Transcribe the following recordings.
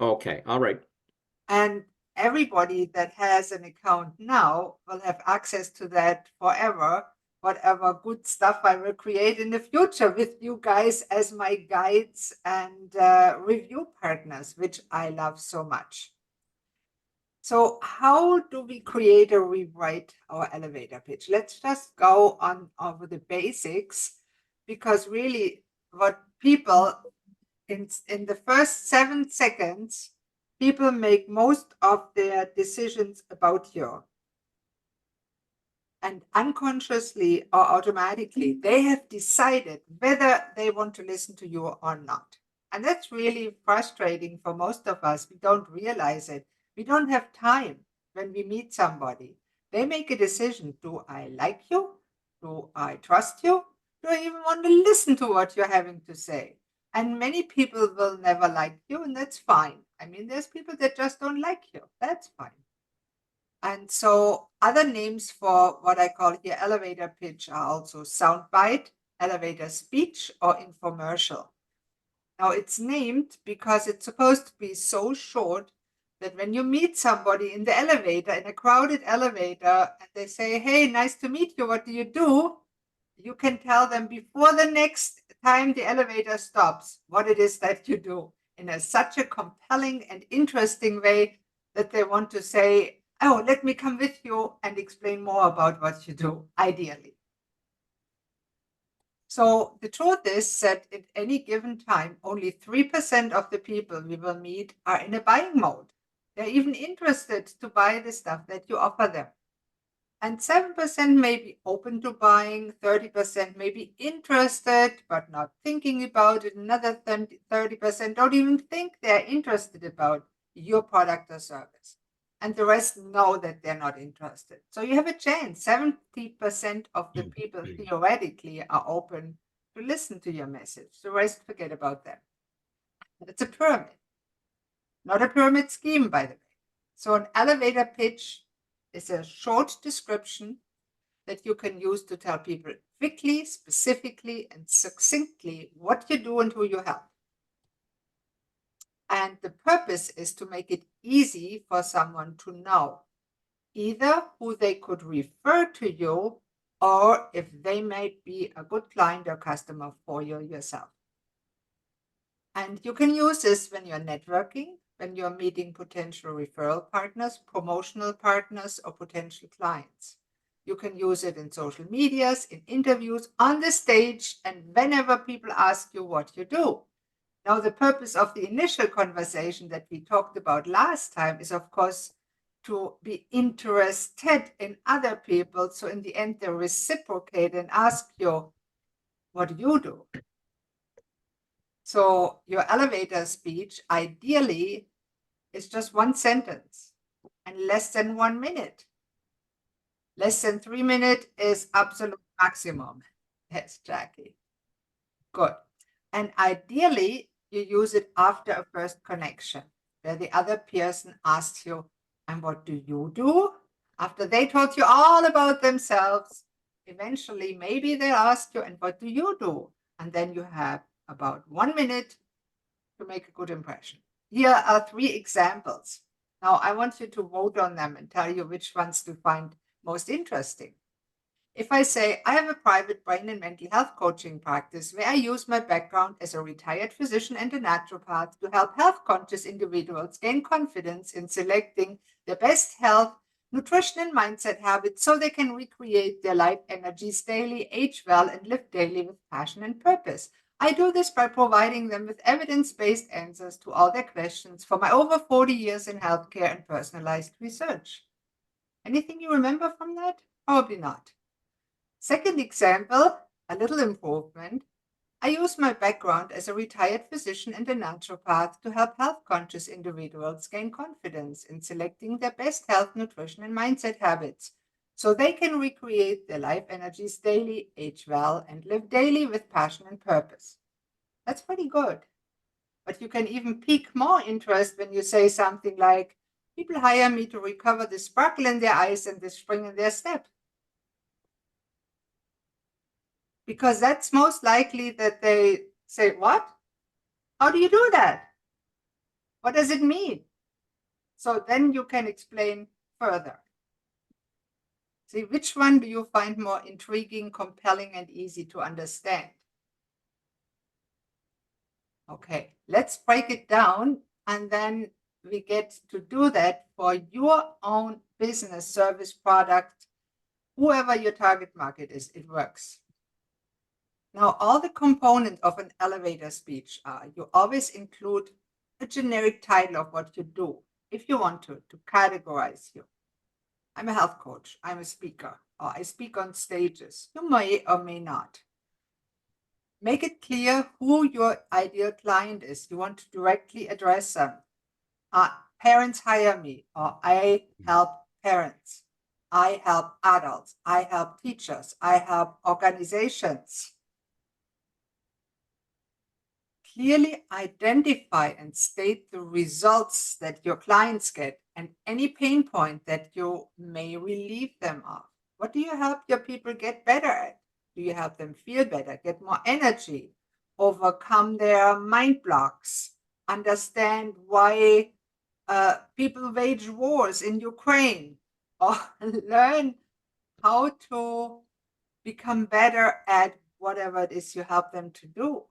Okay. All right. And everybody that has an account now will have access to that forever. Whatever good stuff I will create in the future with you guys as my guides and review partners, which I love so much. So how do we create or rewrite our elevator pitch? Let's just go on over the basics, because really what people in the first 7 seconds, people make most of their decisions about you. And unconsciously or automatically, they have decided whether they want to listen to you or not. And that's really frustrating for most of us. We don't realize it. We don't have time when we meet somebody. They make a decision. Do I like you? Do I trust you? Do I even want to listen to what you're having to say? And many people will never like you, and that's fine. I mean, there's people that just don't like you. That's fine. And so other names for what I call here elevator pitch are also soundbite, elevator speech, or infomercial. Now it's named because it's supposed to be so short that when you meet somebody in the elevator, in a crowded elevator, and they say, "Hey, nice to meet you, what do?" You can tell them before the next time the elevator stops what it is that you do in such a compelling and interesting way that they want to say, "Oh, let me come with you and explain more about what you do," ideally. So the truth is that at any given time, only 3% of the people we will meet are in a buying mode. They're even interested to buy the stuff that you offer them. And 7% may be open to buying, 30% may be interested but not thinking about it. Another 30% don't even think they're interested about your product or service. And the rest know that they're not interested. So you have a chance. 70% of the people theoretically are open to listen to your message. The rest, forget about them. It's a pyramid, not a pyramid scheme, by the way. So an elevator pitch is a short description that you can use to tell people quickly, specifically, and succinctly what you do and who you help. And the purpose is to make it easy for someone to know either who they could refer to you or if they might be a good client or customer for you yourself. And you can use this when you're networking, when you're meeting potential referral partners, promotional partners, or potential clients. You can use it in social medias, in interviews, on the stage, and whenever people ask you what you do. Now, the purpose of the initial conversation that we talked about last time is, of course, to be interested in other people. So in the end, they reciprocate and ask you, what do you do? So your elevator speech ideally is just one sentence and less than 1 minute. Less than 3 minutes is absolute maximum. Yes, Jackie. Good. And ideally, you use it after a first connection, where the other person asks you, "And what do you do?" After they told you all about themselves, eventually, maybe they ask you, "And what do you do?" And then you have about 1 minute to make a good impression. Here are 3 examples. Now, I want you to vote on them and tell you which ones to find most interesting. If I say, "I have a private brain and mental health coaching practice where I use my background as a retired physician and a naturopath to help health-conscious individuals gain confidence in selecting the best health, nutrition, and mindset habits so they can recreate their life energies daily, age well, and live daily with passion and purpose. I do this by providing them with evidence-based answers to all their questions for my over 40 years in healthcare and personalized research." Anything you remember from that? Probably not. Second example, a little improvement. I use my background as a retired physician and a naturopath to help health-conscious individuals gain confidence in selecting their best health, nutrition, and mindset habits so they can recreate their life energies daily, age well, and live daily with passion and purpose. That's pretty good. But you can even pique more interest when you say something like, "People hire me to recover the sparkle in their eyes and the spring in their step." Because that's most likely that they say, "What? How do you do that?" What does it mean? So then you can explain further. See, which one do you find more intriguing, compelling, and easy to understand? Okay, let's break it down, and then we get to do that for your own business, service, product, whoever your target market is, it works. Now, all the components of an elevator speech are, you always include a generic title of what you do, if you want to categorize you. I'm a health coach, I'm a speaker, or I speak on stages. You may or may not. Make it clear who your ideal client is. You want to directly address them. Parents hire me, or I help parents. I help adults. I help teachers. I help organizations. Clearly identify and state the results that your clients get and any pain point that you may relieve them of. What do you help your people get better at? Do you help them feel better, get more energy, overcome their mind blocks, understand why people wage wars in Ukraine, or learn how to become better at whatever it is you help them to do?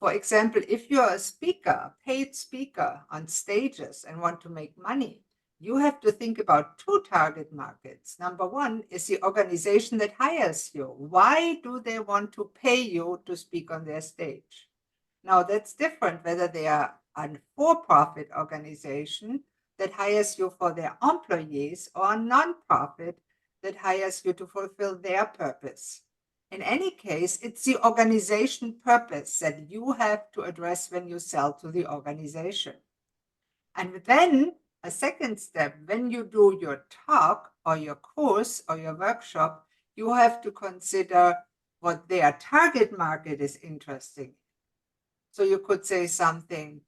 For example, if you're a speaker, paid speaker on stages and want to make money, you have to think about two target markets. Number one is the organization that hires you. Why do they want to pay you to speak on their stage? Now, that's different whether they are a for-profit organization that hires you for their employees or a non-profit that hires you to fulfill their purpose. In any case, it's the organization purpose that you have to address when you sell to the organization. And then a second step, when you do your talk or your course or your workshop, you have to consider what their target market is interested in. So you could say something,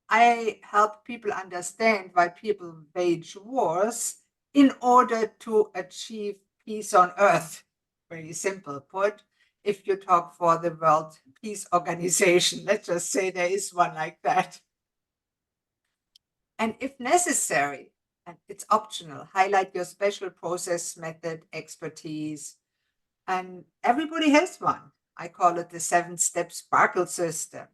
I help people understand why people wage wars in order to achieve peace on earth. Very simple put. If you talk for the World Peace Organization, let's just say there is one like that. And if necessary, and it's optional, highlight your special process, method, expertise. And everybody has one. I call it the 7-step sparkle system.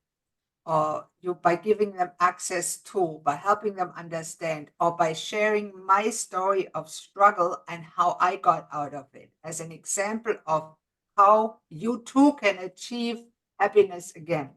Or you by giving them access to, by helping them understand, or by sharing my story of struggle and how I got out of it as an example of how you too can achieve happiness again.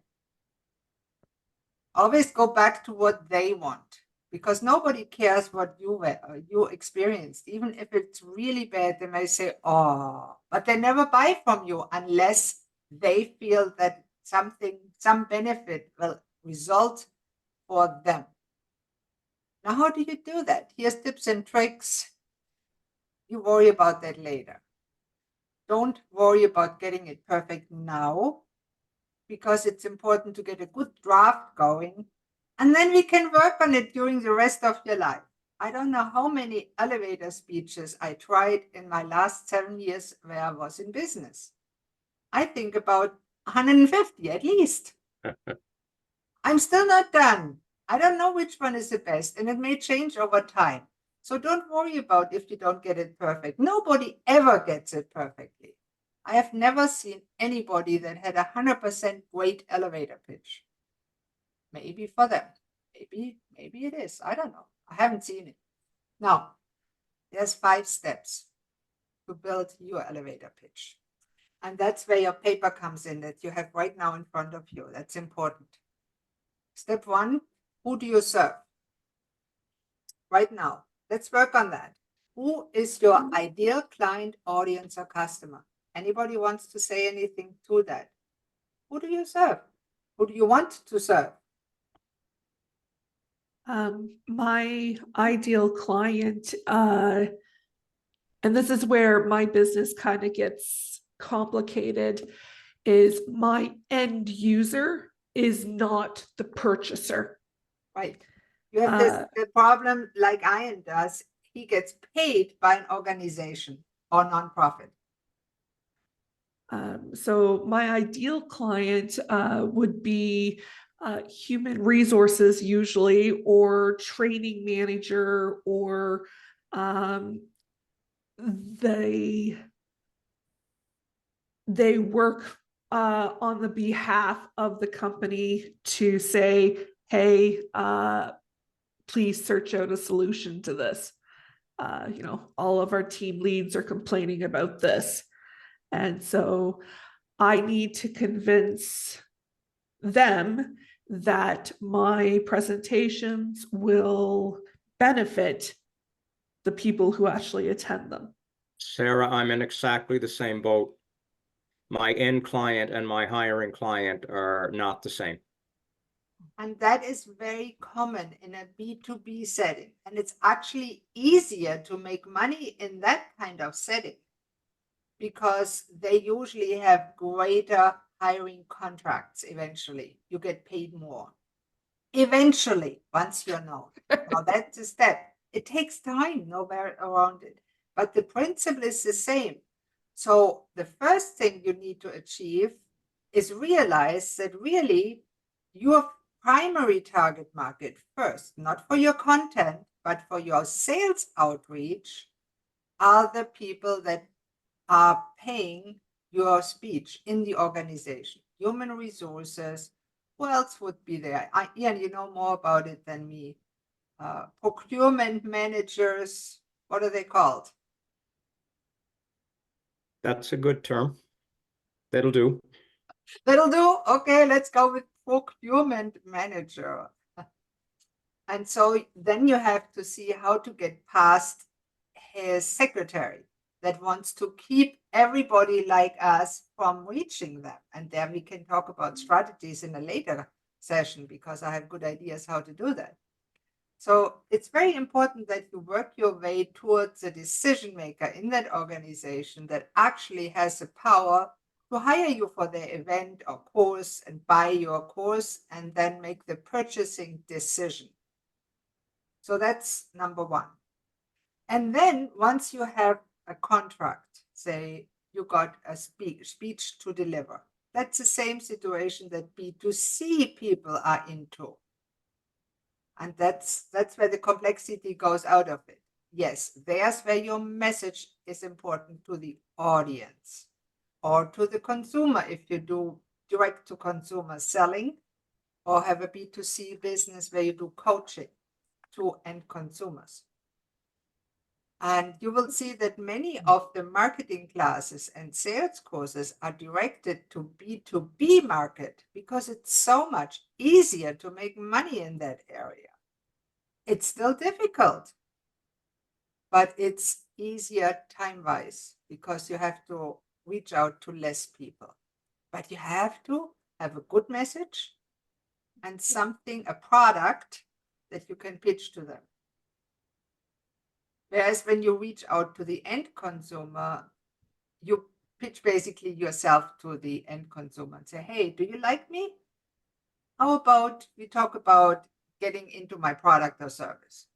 Always go back to what they want, because nobody cares what you experienced. Even if it's really bad, they may say, oh, but they never buy from you unless they feel that some benefit will result for them. Now, how do you do that? Here's tips and tricks. You worry about that later. Don't worry about getting it perfect now, because it's important to get a good draft going, and then we can work on it during the rest of your life. I don't know how many elevator speeches I tried in my last 7 years where I was in business. I think about 150 at least. I'm still not done. I don't know which one is the best, and it may change over time. So don't worry about if you don't get it perfect. Nobody ever gets it perfectly. I have never seen anybody that had 100% great elevator pitch. Maybe for them. Maybe it is. I don't know. I haven't seen it. Now, there's 5 steps to build your elevator pitch. And that's where your paper comes in that you have right now in front of you. That's important. Step 1, who do you serve? Right now, let's work on that. Who is your ideal client, audience, or customer? Anybody wants to say anything to that? Who do you serve? Who do you want to serve? My ideal client, and this is where my business kind of gets complicated, is my end user is not the purchaser. Right. You have the problem like Ian does. He gets paid by an organization or nonprofit. So my ideal client would be human resources usually, or training manager, or they work on the behalf of the company to say, hey, please search out a solution to this. All of our team leads are complaining about this. And so I need to convince them that my presentations will benefit the people who actually attend them. Sarah, I'm in exactly the same boat. My end client and my hiring client are not the same. And that is very common in a B2B setting. And it's actually easier to make money in that kind of setting because they usually have greater hiring contracts eventually. You get paid more. Eventually, once you're known. Now that's a step. It takes time, nowhere around it. But the principle is the same. So the first thing you need to achieve is realize that really your primary target market first, not for your content, but for your sales outreach, are the people that are paying your speech in the organization. Human resources, who else would be there? Ian, you know more about it than me. Procurement managers, what are they called? That's a good term. That'll do. That'll do. Okay, let's go with procurement manager. And so then you have to see how to get past his secretary that wants to keep everybody like us from reaching them. And then we can talk about strategies in a later session because I have good ideas how to do that. So it's very important that you work your way towards a decision maker in that organization that actually has the power to hire you for their event or course and buy your course and then make the purchasing decision. So that's number one. And then once you have a contract, say you got a speech to deliver, that's the same situation that B2C people are into. And that's where the complexity goes out of it. Yes, there's where your message is important to the audience or to the consumer if you do direct to consumer selling or have a B2C business where you do coaching to end consumers. And you will see that many of the marketing classes and sales courses are directed to B2B market because it's so much easier to make money in that area. It's still difficult, but it's easier time-wise because you have to reach out to less people. But you have to have a good message and something, a product that you can pitch to them. Whereas when you reach out to the end consumer, you pitch basically yourself to the end consumer and say, hey, do you like me? How about we talk about getting into my product or service?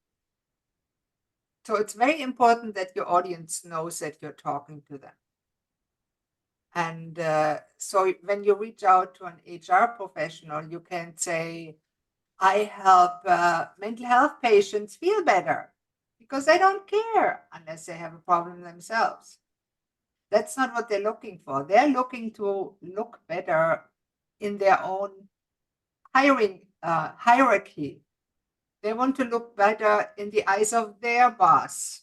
So it's very important that your audience knows that you're talking to them. And so when you reach out to an HR professional, you can say, I help mental health patients feel better because they don't care unless they have a problem themselves. That's not what they're looking for. They're looking to look better in their own hiring hierarchy. They want to look better in the eyes of their boss.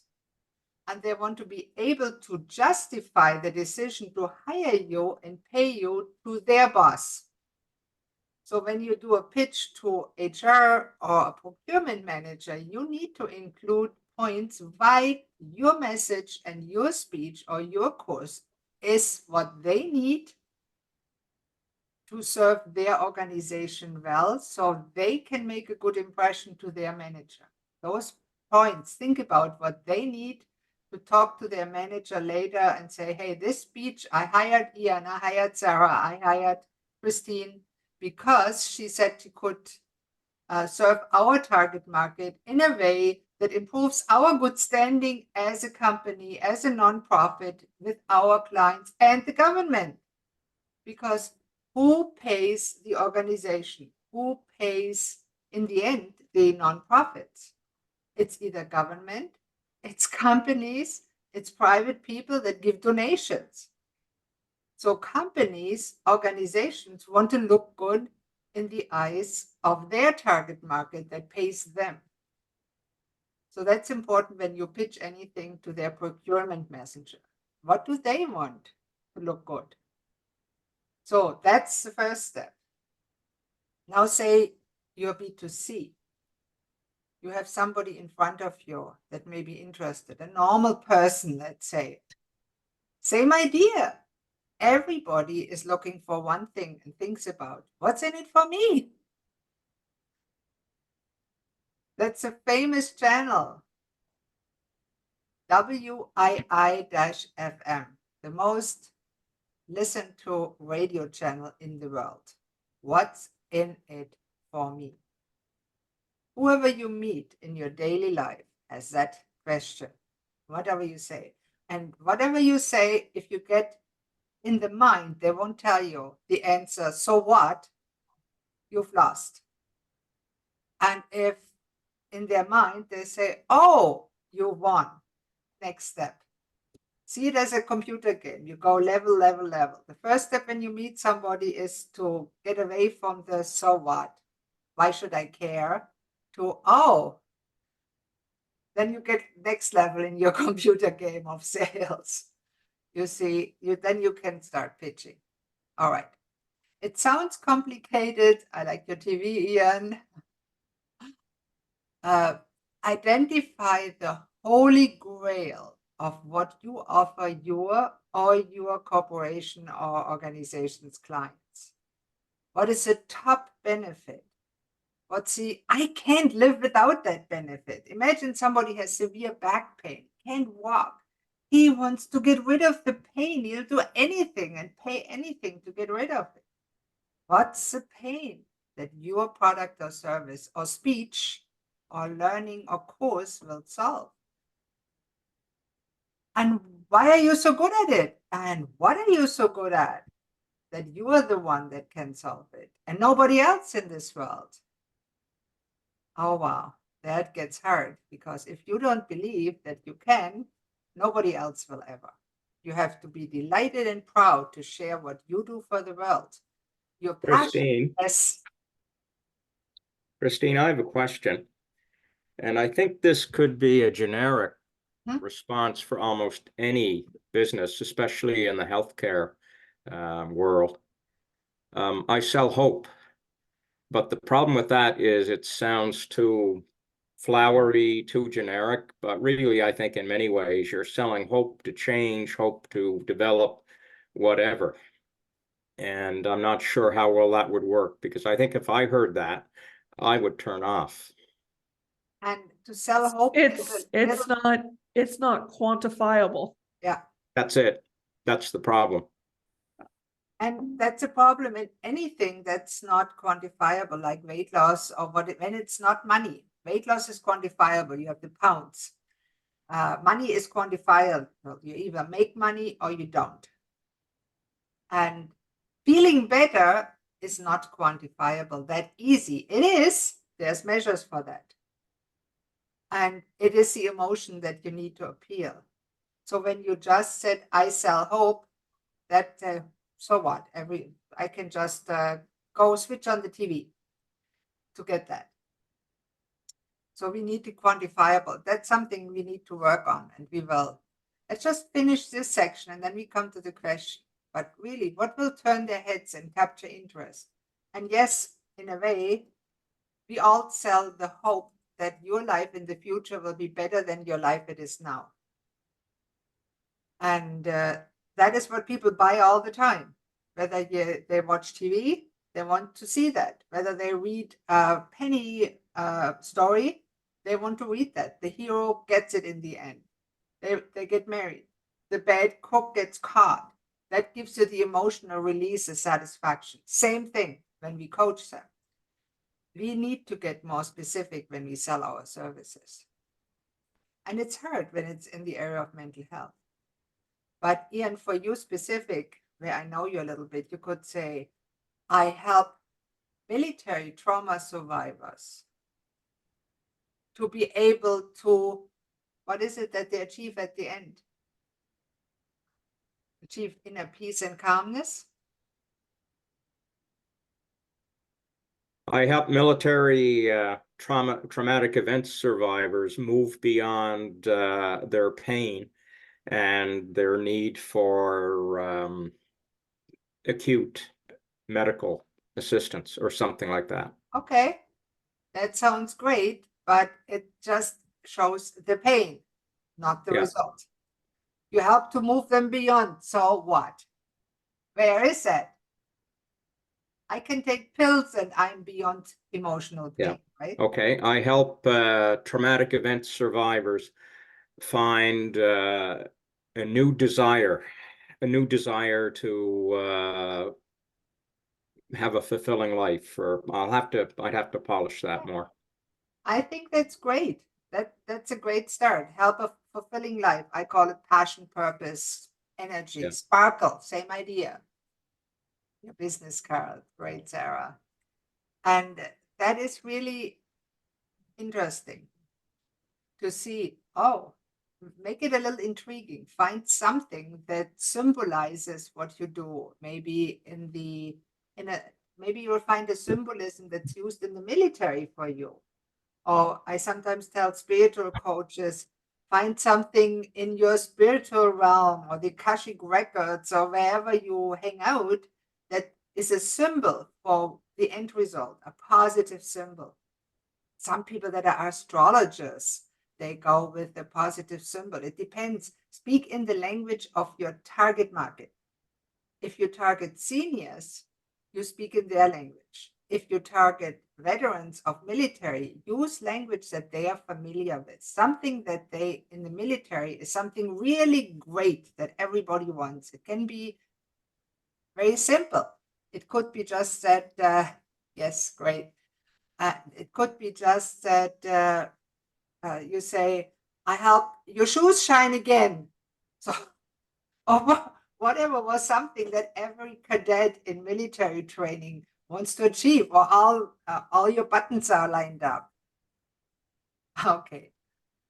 And they want to be able to justify the decision to hire you and pay you to their boss. So when you do a pitch to HR or a procurement manager, you need to include points why your message and your speech or your course is what they need to serve their organization well, so they can make a good impression to their manager. Those points, think about what they need to talk to their manager later and say, hey, this speech, I hired Ian, I hired Sarah, I hired Christine, because she said she could serve our target market in a way that improves our good standing as a company, as a nonprofit with our clients and the government. Because who pays the organization? who pays in the end the nonprofits. It's either government, it's companies, it's private people that give donations. So companies, organizations want to look good in the eyes of their target market that pays them. So that's important when you pitch anything to their procurement messenger. What do they want to look good? So that's the first step. Now say you're B2C. You have somebody in front of you that may be interested, a normal person, let's say. Same idea. Everybody is looking for one thing and thinks about what's in it for me. That's a famous channel, WII-FM, the most listened to radio channel in the world. What's in it for me? Whoever you meet in your daily life has that question, whatever you say. And whatever you say, if you get in the mind, they won't tell you the answer, so what? You've lost. And if in their mind they say, oh, you won, next step. See it as a computer game. You go level, level, level. The first step when you meet somebody is to get away from the so what? Why should I care? To, oh, then you get next level in your computer game of sales. You see, then you can start pitching. All right. It sounds complicated. I like your TV, Ian. Identify the holy grail of what you offer your corporation or organization's clients. What is the top benefit? I can't live without that benefit. Imagine somebody has severe back pain, can't walk. He wants to get rid of the pain. He'll do anything and pay anything to get rid of it. What's the pain that your product or service or speech or learning or course will solve? And why are you so good at it? And what are you so good at that you are the one that can solve it and nobody else in this world? Oh, wow, that gets hard, because if you don't believe that you can, nobody else will ever. You have to be delighted and proud to share what you do for the world. Your passion. Christine, I have a question. And I think this could be a generic response for almost any business, especially in the healthcare world. I sell hope. But the problem with that is it sounds too flowery, too generic. But really, I think in many ways, you're selling hope to change, hope to develop, whatever. And I'm not sure how well that would work, because I think if I heard that, I would turn off. And to sell hope, it's not quantifiable. Yeah. That's it. That's the problem. And that's a problem in anything that's not quantifiable, like weight loss or when it's not money. Weight loss is quantifiable. You have the pounds. Money is quantifiable. You either make money or you don't. And feeling better is not quantifiable that easy. It is. There's measures for that. And it is the emotion that you need to appeal. So when you just said, I sell hope, that so what? I can just go switch on the TV to get that. So we need to quantifiable. That's something we need to work on, and we will. Let's just finish this section and then we come to the question. But really, what will turn their heads and capture interest? And yes, in a way, we all sell the hope that your life in the future will be better than your life it is now. And that is what people buy all the time. Whether they watch TV, they want to see that. Whether they read a penny story, they want to read that. The hero gets it in the end. They get married. The bad cook gets caught. That gives you the emotional release, the satisfaction. Same thing when we coach them. We need to get more specific when we sell our services. And it's hard when it's in the area of mental health. But Ian, for you specific, where I know you a little bit, you could say, I help military trauma survivors to be able to, what is it that they achieve at the end? Achieve inner peace and calmness? I help military traumatic event survivors move beyond their pain and their need for acute medical assistance or something like that. Okay, that sounds great, but it just shows the pain, not the Yeah. result. You help to move them beyond. So what? Where is that? I can take pills and I'm beyond emotional pain, right? Okay. I help traumatic event survivors find a new desire to have a fulfilling life. Or I'd have to polish that more. I think that's great. That's a great start. Help a fulfilling life. I call it passion, purpose, energy, Yeah. sparkle. Same idea. Your business card, great, Sarah. And that is really interesting to see. Oh, make it a little intriguing. Find something that symbolizes what you do. Maybe maybe you'll find a symbolism that's used in the military for you. Or I sometimes tell spiritual coaches, find something in your spiritual realm or the Akashic records or wherever you hang out that is a symbol for the end result, a positive symbol. Some people that are astrologers, they go with the positive symbol. It depends. Speak in the language of your target market. If you target seniors, you speak in their language. If you target veterans of military, use language that they are familiar with. Something that they in the military is something really great that everybody wants. It can be very simple. It could be just that, yes, great. It could be just that you say, I help your shoes shine again. So, or whatever was something that every cadet in military training wants to achieve, or all your buttons are lined up. Okay,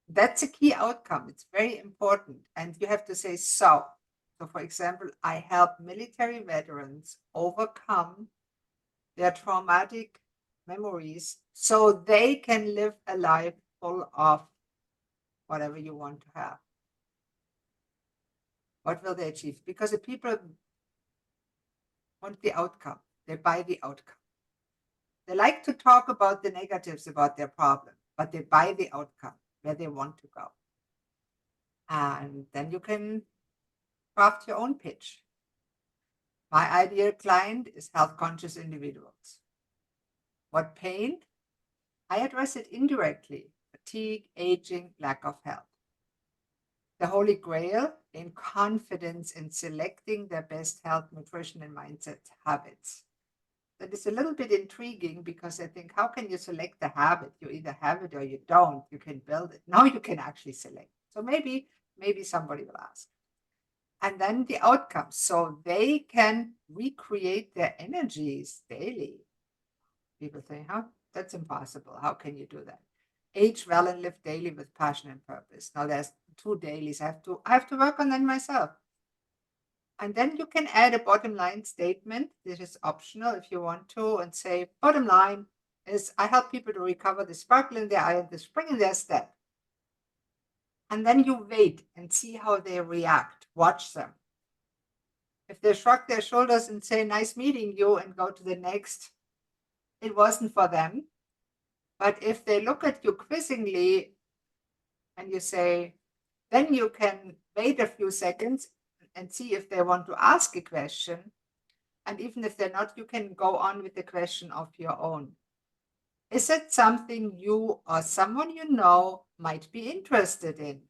that's a key outcome. It's very important. And you have to say so. So, for example, I help military veterans overcome their traumatic memories so they can live a life full of whatever you want to have. What will they achieve? Because the people want the outcome. They buy the outcome. They like to talk about the negatives about their problem, but they buy the outcome where they want to go. And then you can craft your own pitch. My ideal client is health conscious individuals. What pain? I address it indirectly: fatigue, aging, lack of health. The Holy Grail: in confidence in selecting their best health, nutrition, and mindset habits. That is a little bit intriguing because I think, how can you select the habit? You either have it or you don't. You can build it. Now you can actually select. So maybe somebody will ask. And then the outcomes. So they can recreate their energies daily. People say, how? That's impossible. How can you do that? Age well and live daily with passion and purpose. Now there's 2 dailies. I have to work on them myself. And then you can add a bottom line statement. This is optional if you want to, and say, bottom line is I help people to recover the sparkle in their eye and the spring in their step. And then you wait and see how they react. Watch them. If they shrug their shoulders and say, nice meeting you, and go to the next, it wasn't for them. But if they look at you quizzingly and you say, then you can wait a few seconds and see if they want to ask a question. And even if they're not, you can go on with the question of your own. Is it something you or someone you know might be interested in?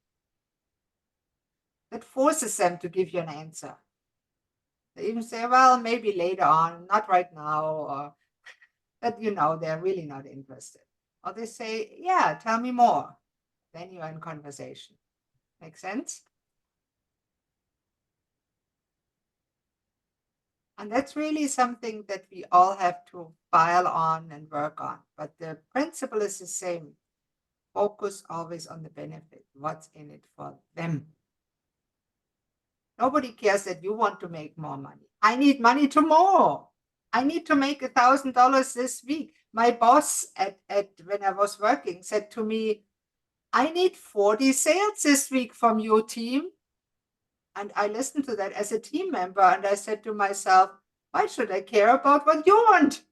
That forces them to give you an answer. They even say, well, maybe later on, not right now, or that they're really not interested. Or they say, yeah, tell me more. Then you're in conversation. Make sense? And that's really something that we all have to file on and work on. But the principle is the same. Focus always on the benefit, what's in it for them. Nobody cares that you want to make more money. I need money tomorrow. I need to make $1,000 this week. My boss at when I was working said to me, I need 40 sales this week from your team. And I listened to that as a team member, and I said to myself, why should I care about what you want?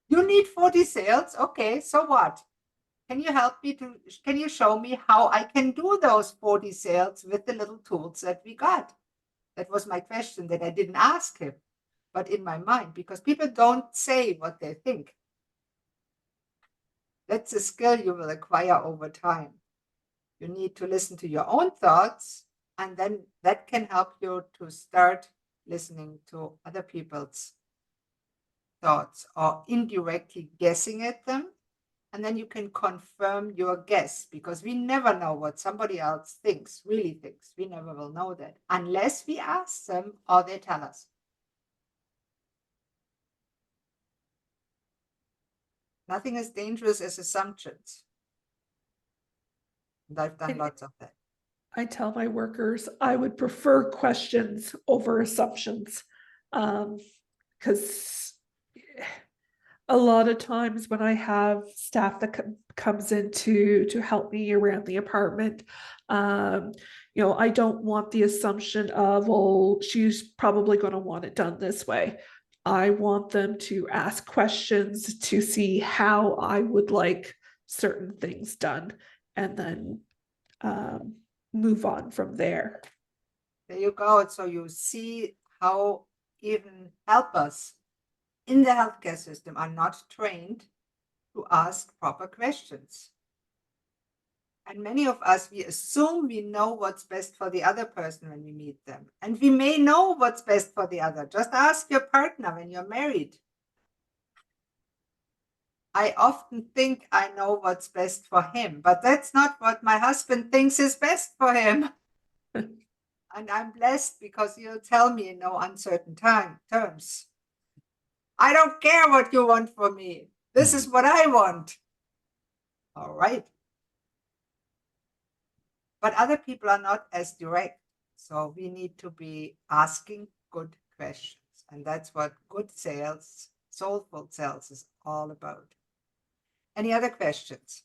You need 40 sales? Okay, so what? Can you help me can you show me how I can do those 40 sales with the little tools that we got? That was my question that I didn't ask him, but in my mind, because people don't say what they think. That's a skill you will acquire over time. You need to listen to your own thoughts, and then that can help you to start listening to other people's thoughts or indirectly guessing at them. And then you can confirm your guess, because we never know what somebody else thinks, really thinks. We never will know that unless we ask them or they tell us. Nothing as dangerous as assumptions. And I've done lots of that. I tell my workers I would prefer questions over assumptions, because a lot of times when I have staff that comes in to help me around the apartment, you know, I don't want the assumption of, well, she's probably going to want it done this way. I want them to ask questions to see how I would like certain things done, and then move on from there. There you go. So you see how even helpers in the healthcare system are not trained to ask proper questions. And many of us, we assume we know what's best for the other person when we meet them. And we may know what's best for the other. Just ask your partner when you're married. I often think I know what's best for him, but that's not what my husband thinks is best for him. And I'm blessed because he'll tell me in no uncertain terms. I don't care what you want for me. This is what I want. All right. But other people are not as direct. So we need to be asking good questions. And that's what good sales, soulful sales is all about. Any other questions?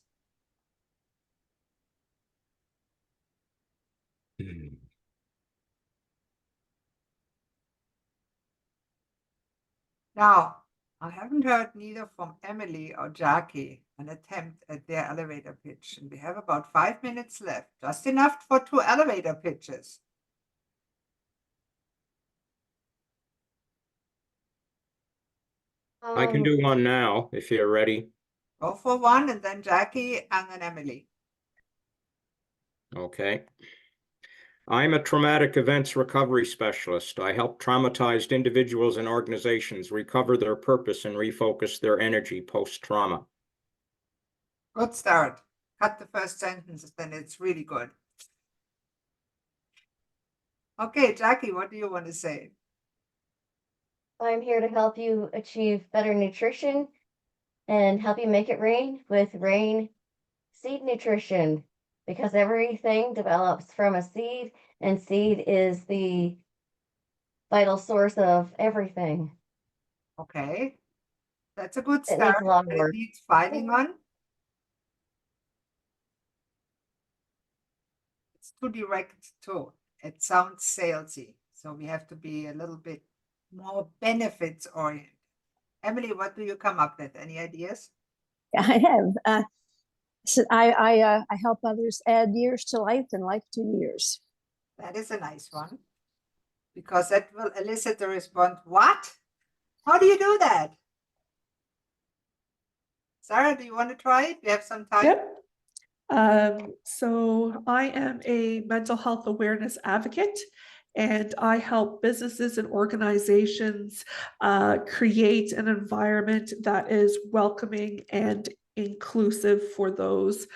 Now, I haven't heard neither from Emily or Jackie an attempt at their elevator pitch, and we have about 5 minutes left, just enough for 2 elevator pitches. I can do one now if you're ready. Go for one, and then Jackie, and then Emily. Okay. I'm a traumatic events recovery specialist. I help traumatized individuals and organizations recover their purpose and refocus their energy post-trauma. Good start. Cut the first sentence, then it's really good. Okay, Jackie, what do you want to say? I'm here to help you achieve better nutrition and help you make it rain with rain seed nutrition, because everything develops from a seed, and seed is the vital source of everything. Okay, that's a good It needs start. a lot of It work. needs filing on. It's too direct too. It sounds salesy. So we have to be a little bit more benefits oriented. Emily, what do you come up with? Any ideas? I have. So I help others add years to life and life to years. That is a nice one, because that will elicit the response, what? How do you do that? Sarah, do you want to try it? We have some time. Yep. So I am a mental health awareness advocate, and I help businesses and organizations create an environment that is welcoming and inclusive for those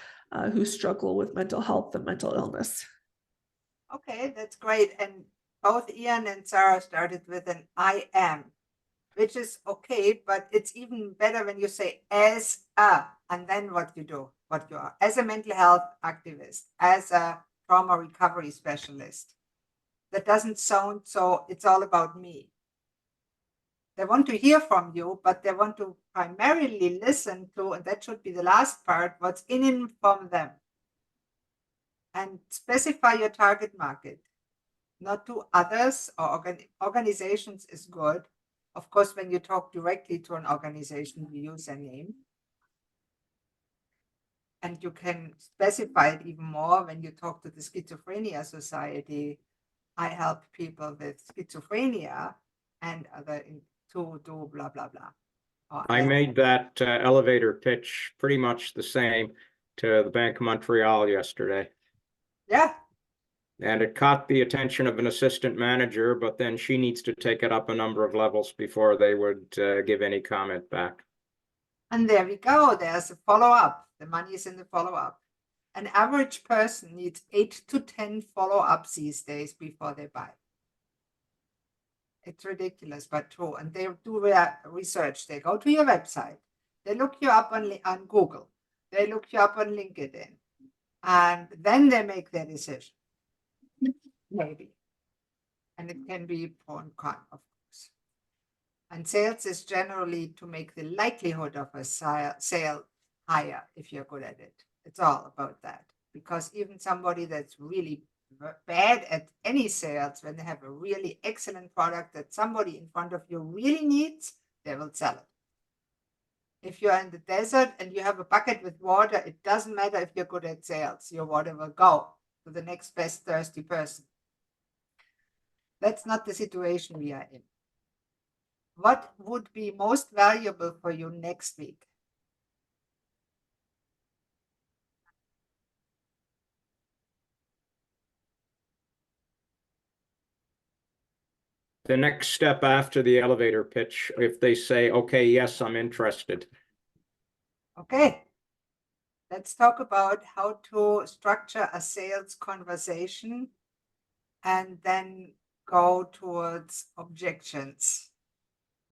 who struggle with mental health and mental illness. Okay, that's great. And both Ian and Sarah started with an I am, which is okay, but it's even better when you say as a, and then what you do, what you are, as a mental health activist, as a trauma recovery specialist. That doesn't sound so, it's all about me. They want to hear from you, but they want to primarily listen to, and that should be the last part, what's in it from them. And specify your target market. Not to others or organizations is good. Of course, when you talk directly to an organization, you use a name. And you can specify it even more when you talk to the Schizophrenia Society. I help people with schizophrenia and other to do blah, blah, blah. Or I made that elevator pitch pretty much the same to the Bank of Montreal yesterday. Yeah, And it caught the attention of an assistant manager, but then she needs to take it up a number of levels before they would give any comment back. and there we go. There's a follow-up. The money is in the follow-up. An average person needs 8 to 10 follow-ups these days before they buy. It's ridiculous, but true. And they do research. They go to your website. They look you up on Google. They look you up on LinkedIn. And then they make their decision. Maybe. And it can be pro and con, of course. And sales is generally to make the likelihood of a sale higher if you're good at it. It's all about that. Because even somebody that's really bad at any sales, when they have a really excellent product that somebody in front of you really needs, they will sell it. If you're in the desert and you have a bucket with water, it doesn't matter if you're good at sales. Your water will go to the next best thirsty person. That's not the situation we are in. What would be most valuable for you next week? The next step after the elevator pitch, if they say, okay, yes, I'm interested. Okay. Let's talk about how to structure a sales conversation and then go towards objections.